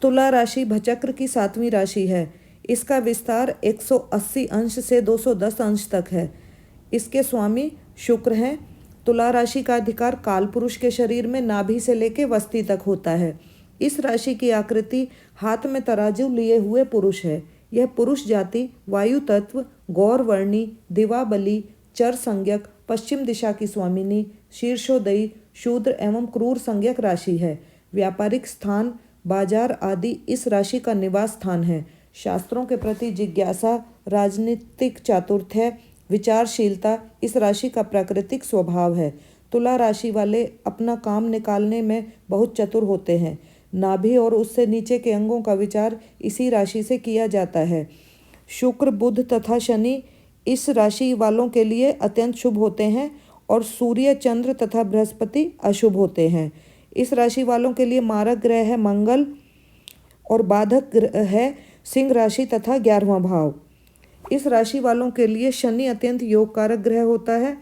तुला राशि भचक्र की 7वीं राशि है। इसका विस्तार 180 अंश से 210 अंश तक है। इसके स्वामी शुक्र हैं। तुला राशि का अधिकार काल पुरुष के शरीर में नाभि से लेकर वस्ती तक होता है। इस राशि की आकृति हाथ में तराजू लिए हुए पुरुष है। यह पुरुष जाति वायु तत्व, गौरवर्णी, दिवाबली, चर संज्ञक, पश्चिम दिशा की स्वामिनी, शीर्षोदयी, शूद्र एवं क्रूर संज्ञक राशि है। व्यापारिक स्थान, बाजार आदि इस राशि का निवास स्थान है। शास्त्रों के प्रति जिज्ञासा, राजनीतिक चातुर्य, विचारशीलता इस राशि का प्राकृतिक स्वभाव है। तुला राशि वाले अपना काम निकालने में बहुत चतुर होते हैं। नाभि और उससे नीचे के अंगों का विचार इसी राशि से किया जाता है। शुक्र, बुध तथा शनि इस राशि वालों के लिए अत्यंत शुभ होते हैं और सूर्य, चंद्र तथा बृहस्पति अशुभ होते हैं। इस राशि वालों के लिए मारक ग्रह है मंगल और बाधक ग्रह है सिंह राशि तथा 11वां भाव। इस राशि वालों के लिए शनि अत्यंत योगकारक ग्रह होता है।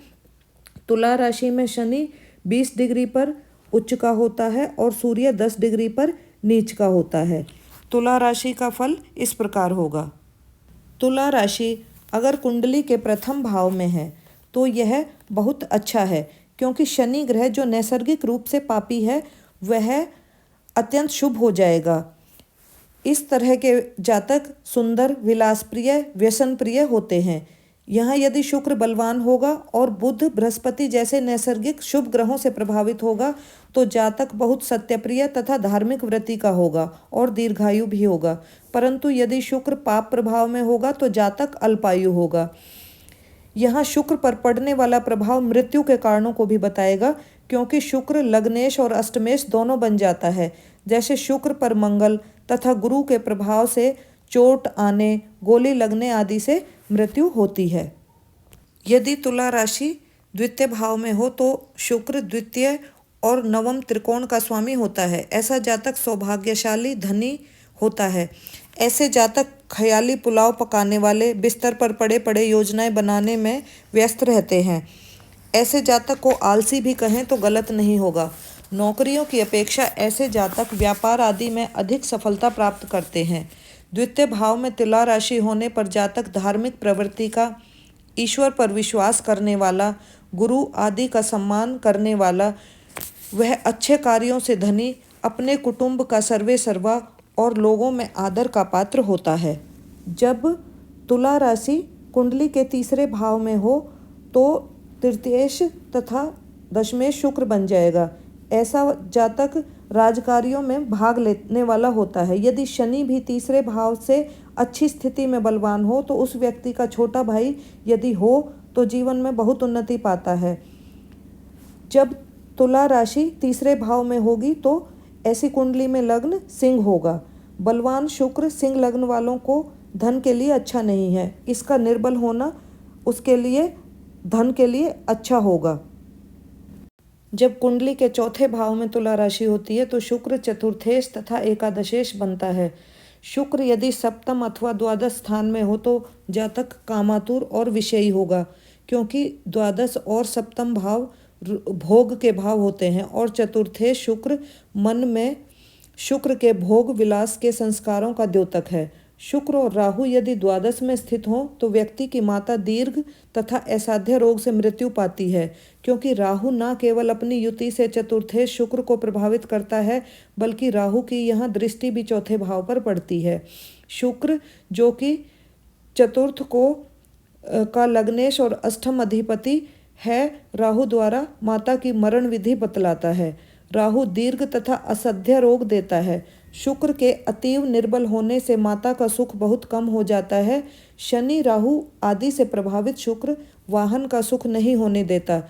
तुला राशि में शनि 20 डिग्री पर उच्च का होता है और सूर्य 10 डिग्री पर नीच का होता है। तुला राशि का फल इस प्रकार होगा। तुला राशि अगर कुंडली के प्रथम भाव में है तो यह बहुत अच्छा है, क्योंकि शनि ग्रह जो नैसर्गिक रूप से पापी है वह अत्यंत शुभ हो जाएगा। इस तरह के जातक सुंदर, विलासप्रिय, व्यसन प्रिय होते हैं। यहाँ यदि शुक्र बलवान होगा और बुध, बृहस्पति जैसे नैसर्गिक शुभ ग्रहों से प्रभावित होगा तो जातक बहुत सत्यप्रिय तथा धार्मिक वृत्ति का होगा और दीर्घायु भी होगा। परंतु यदि शुक्र पाप प्रभाव में होगा तो जातक अल्पायु होगा। यहाँ शुक्र पर पड़ने वाला प्रभाव मृत्यु के कारणों को भी बताएगा, क्योंकि शुक्र लग्नेश और अष्टमेश दोनों बन जाता है। जैसे शुक्र पर मंगल तथा गुरु के प्रभाव से चोट आने, गोली लगने आदि से मृत्यु होती है। यदि तुला राशि द्वितीय भाव में हो तो शुक्र द्वितीय और नवम त्रिकोण का स्वामी होता है। ऐसा जातक सौभाग्यशाली, धनी होता है। ऐसे जातक ख्याली पुलाव पकाने वाले, बिस्तर पर पड़े पड़े योजनाएं बनाने में व्यस्त रहते हैं। ऐसे जातक को आलसी भी कहें तो गलत नहीं होगा। नौकरियों की अपेक्षा ऐसे जातक व्यापार आदि में अधिक सफलता प्राप्त करते हैं। द्वितीय भाव में तुला राशि होने पर जातक धार्मिक प्रवृत्ति का, ईश्वर पर विश्वास करने वाला, गुरु आदि का सम्मान करने वाला, वह अच्छे कार्यों से धनी, अपने कुटुंब का सर्वे सर्वा और लोगों में आदर का पात्र होता है। जब तुला राशि कुंडली के तीसरे भाव में हो तो तृतीयेश तथा दशमेश शुक्र बन जाएगा। ऐसा जातक राजकार्यों में भाग लेने वाला होता है। यदि शनि भी तीसरे भाव से अच्छी स्थिति में बलवान हो तो उस व्यक्ति का छोटा भाई यदि हो तो जीवन में बहुत उन्नति पाता है। जब तुला राशि तीसरे भाव में होगी तो ऐसी कुंडली में लग्न सिंह होगा। बलवान शुक्र सिंह लग्न वालों को धन के लिए अच्छा नहीं है। इसका निर्बल होना उसके लिए धन के लिए अच्छा होगा। जब कुंडली के चौथे भाव में तुला राशि होती है तो शुक्र चतुर्थेश तथा एकादशेश बनता है। शुक्र यदि सप्तम अथवा द्वादश स्थान में हो तो जातक कामातुर और विषयी होगा, क्योंकि द्वादश और सप्तम भाव भोग के भाव होते हैं और चतुर्थेश शुक्र मन में शुक्र के भोग विलास के संस्कारों का द्योतक है। शुक्र और राहु यदि द्वादश में स्थित हों तो व्यक्ति की माता दीर्घ तथा असाध्य रोग से मृत्यु पाती है, क्योंकि राहु न केवल अपनी युति से चतुर्थेश शुक्र को प्रभावित करता है बल्कि राहु की यहाँ दृष्टि भी चौथे भाव पर पड़ती है। शुक्र जो कि चतुर्थ को का लग्नेश और अष्टम अधिपति है, राहु द्वारा माता की मरण विधि बतलाता है। राहु दीर्घ तथा असध्य रोग देता है। शुक्र के अतीव निर्बल होने से माता का सुख बहुत कम हो जाता है। शनि, राहु आदि से प्रभावित शुक्र वाहन का सुख नहीं होने देता।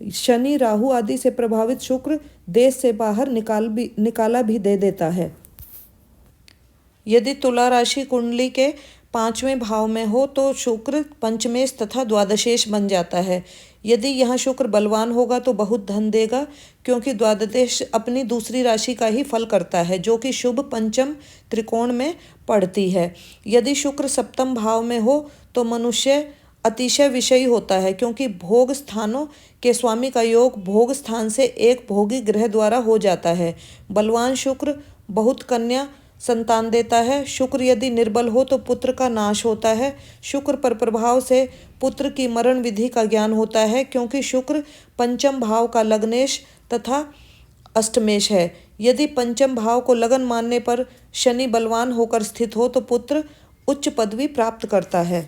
शनि, राहु आदि से प्रभावित शुक्र देश से बाहर निकाला भी दे देता है। यदि तुला राशि कुंडली के 5वें भाव में हो तो शुक्र पंचमेश तथा द्वादशेश बन जाता है। यदि यहाँ शुक्र बलवान होगा तो बहुत धन देगा, क्योंकि द्वादशेश अपनी दूसरी राशि का ही फल करता है जो कि शुभ पंचम त्रिकोण में पड़ती है। यदि शुक्र सप्तम भाव में हो तो मनुष्य अतिशय विषयी होता है, क्योंकि भोग स्थानों के स्वामी का योग भोग स्थान से एक भोगी ग्रह द्वारा हो जाता है। बलवान शुक्र बहुत कन्या संतान देता है। शुक्र यदि निर्बल हो तो पुत्र का नाश होता है। शुक्र पर प्रभाव से पुत्र की मरण विधि का ज्ञान होता है, क्योंकि शुक्र पंचम भाव का लग्नेश तथा अष्टमेश है। यदि पंचम भाव को लगन मानने पर शनि बलवान होकर स्थित हो तो पुत्र उच्च पदवी प्राप्त करता है।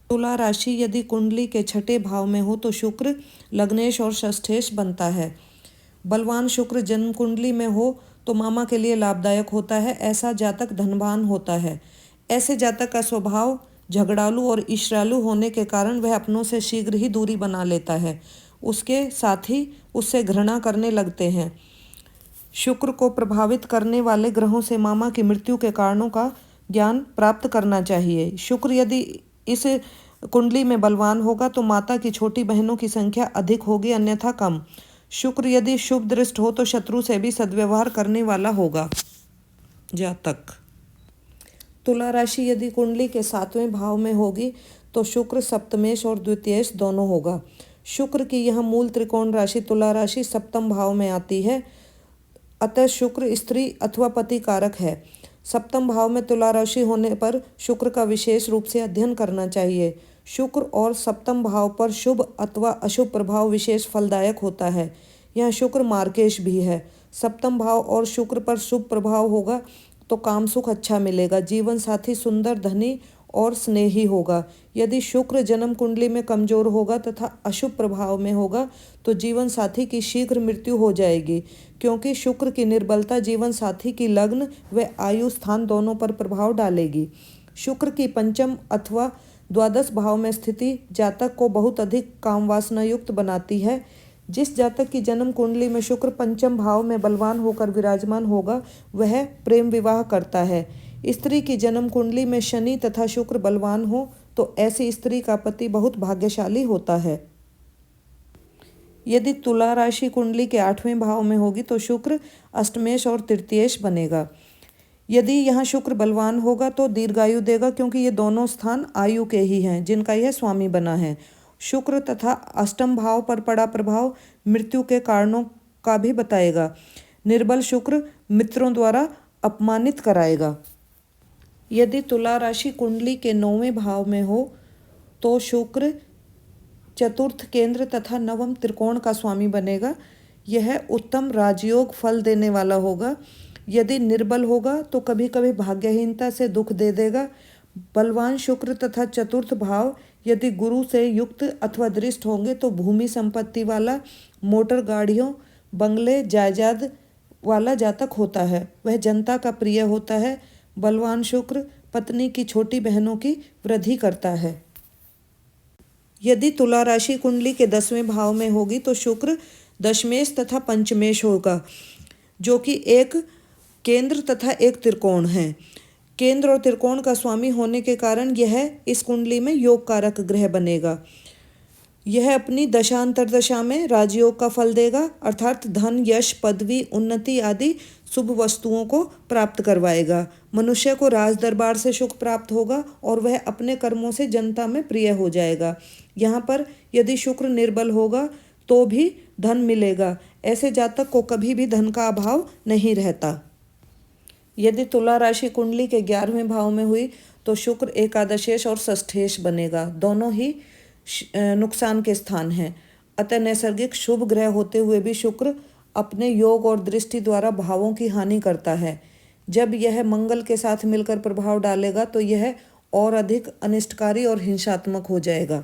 तुला राशि यदि कुंडली के छठे भाव में हो तो शुक्र लग्नेश और षष्ठेश बनता है। बलवान शुक्र जन्म कुंडली में हो तो मामा के लिए लाभदायक होता है। ऐसा जातक धनवान होता है। ऐसे जातक का स्वभाव झगड़ालू और ईर्ष्यालु होने के कारण वह अपनों से शीघ्र ही दूरी बना लेता है। उसके साथी उससे घृणा करने लगते हैं। शुक्र को प्रभावित करने वाले ग्रहों से मामा की मृत्यु के कारणों का ज्ञान प्राप्त करना चाहिए। शुक्र यदि इस कुंडली में बलवान होगा तो माता की छोटी बहनों की संख्या अधिक होगी, अन्यथा कम। शुक्र यदि शुभ दृष्ट हो तो शत्रु से भी सद्व्यवहार करने वाला होगा जातक। तुला राशि यदि कुंडली के 7वें भाव में होगी तो शुक्र सप्तमेश और द्वितीयेश दोनों होगा। शुक्र की यह मूल त्रिकोण राशि तुला राशि सप्तम भाव में आती है, अतः शुक्र स्त्री अथवा पति कारक है। सप्तम भाव में तुला राशि होने पर शुक्र का विशेष रूप से अध्ययन करना चाहिए। शुक्र और सप्तम भाव पर शुभ अथवा अशुभ प्रभाव विशेष फलदायक होता है। यह शुक्र मार्केश भी है। सप्तम भाव और शुक्र पर शुभ प्रभाव होगा तो काम सुख अच्छा मिलेगा। जीवन साथी सुंदर, धनी और स्नेही होगा। यदि शुक्र जन्म कुंडली में कमजोर होगा तथा अशुभ प्रभाव में होगा तो जीवन साथी की शीघ्र मृत्यु हो जाएगी, क्योंकि शुक्र की निर्बलता जीवन साथी की लग्न व आयु स्थान दोनों पर प्रभाव डालेगी। शुक्र की पंचम अथवा द्वादश भाव में स्थिति जातक को बहुत अधिक काम वासना युक्त बनाती है। जिस जातक की जन्म कुंडली में शुक्र पंचम भाव में बलवान होकर विराजमान होगा वह प्रेम विवाह करता है। स्त्री की जन्म कुंडली में शनि तथा शुक्र बलवान हो तो ऐसी स्त्री का पति बहुत भाग्यशाली होता है। यदि तुला राशि कुंडली के 8वें भाव में होगी तो शुक्र अष्टमेश और तृतीयेश बनेगा। यदि यहाँ शुक्र बलवान होगा तो दीर्घायु देगा, क्योंकि ये दोनों स्थान आयु के ही हैं जिनका यह स्वामी बना है। शुक्र तथा अष्टम भाव पर पड़ा प्रभाव मृत्यु के कारणों का भी बताएगा। निर्बल शुक्र मित्रों द्वारा अपमानित कराएगा। यदि तुला राशि कुंडली के 9वें भाव में हो तो शुक्र चतुर्थ केंद्र तथा नवम त्रिकोण का स्वामी बनेगा। यह उत्तम राजयोग फल देने वाला होगा। यदि निर्बल होगा तो कभी कभी भाग्यहीनता से दुख दे देगा। बलवान शुक्र तथा चतुर्थ भाव यदि गुरु से युक्त अथवा दृष्ट होंगे तो भूमि संपत्ति वाला, मोटर गाड़ियों, बंगले, जायदाद वाला जातक होता है। वह जनता का प्रिय होता है। बलवान शुक्र पत्नी की छोटी बहनों की वृद्धि करता है। यदि तुला राशि कुंडली के 10वें भाव में होगी तो शुक्र दशमेश तथा पंचमेश होगा, जो कि एक केंद्र तथा एक त्रिकोण है। केंद्र और त्रिकोण का स्वामी होने के कारण यह इस कुंडली में योग कारक ग्रह बनेगा। यह अपनी दशांतरदशा में राजयोग का फल देगा, अर्थात धन, यश, पदवी, उन्नति आदि शुभ वस्तुओं को प्राप्त करवाएगा। मनुष्य को राज दरबार से सुख प्राप्त होगा और वह अपने कर्मों से जनता में प्रिय हो जाएगा। यहाँ पर यदि शुक्र निर्बल होगा तो भी धन मिलेगा। ऐसे जातक को कभी भी धन का अभाव नहीं रहता। यदि तुला राशि कुंडली के 11वें भाव में हुई तो शुक्र एकादशेश और षष्ठेश बनेगा। दोनों ही नुकसान के स्थान हैं, अतः नैसर्गिक शुभ ग्रह होते हुए भी शुक्र अपने योग और दृष्टि द्वारा भावों की हानि करता है। जब यह मंगल के साथ मिलकर प्रभाव डालेगा तो यह और अधिक अनिष्टकारी और हिंसात्मक हो जाएगा।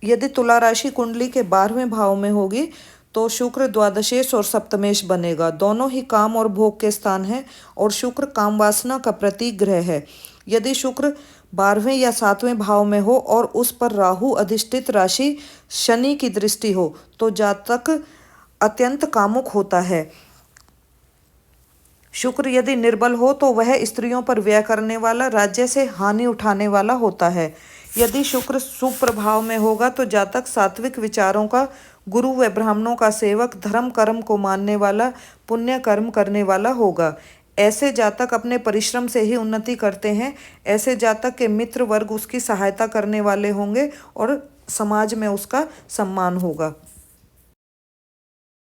यदि तुला राशि कुंडली के 12वें भाव में होगी तो शुक्र द्वादशेश और सप्तमेश बनेगा। दोनों ही काम और भोग के स्थान हैं और शुक्र काम वासना का प्रतीक ग्रह है। यदि शुक्र 12वें या 7वें भाव में हो और उस पर राहु अधिष्ठित राशि शनि की दृष्टि हो तो जातक अत्यंत कामुक होता है। शुक्र यदि निर्बल हो तो वह स्त्रियों पर व्यय करने वाला, राज्य से हानि उठाने वाला होता है। यदि शुक्र शुभ प्रभाव में होगा तो जातक सात्विक विचारों का, गुरु व ब्राह्मणों का सेवक, धर्म कर्म को मानने वाला, पुण्य कर्म करने वाला होगा। ऐसे जातक अपने परिश्रम से ही उन्नति करते हैं। ऐसे जातक के मित्र वर्ग उसकी सहायता करने वाले होंगे और समाज में उसका सम्मान होगा।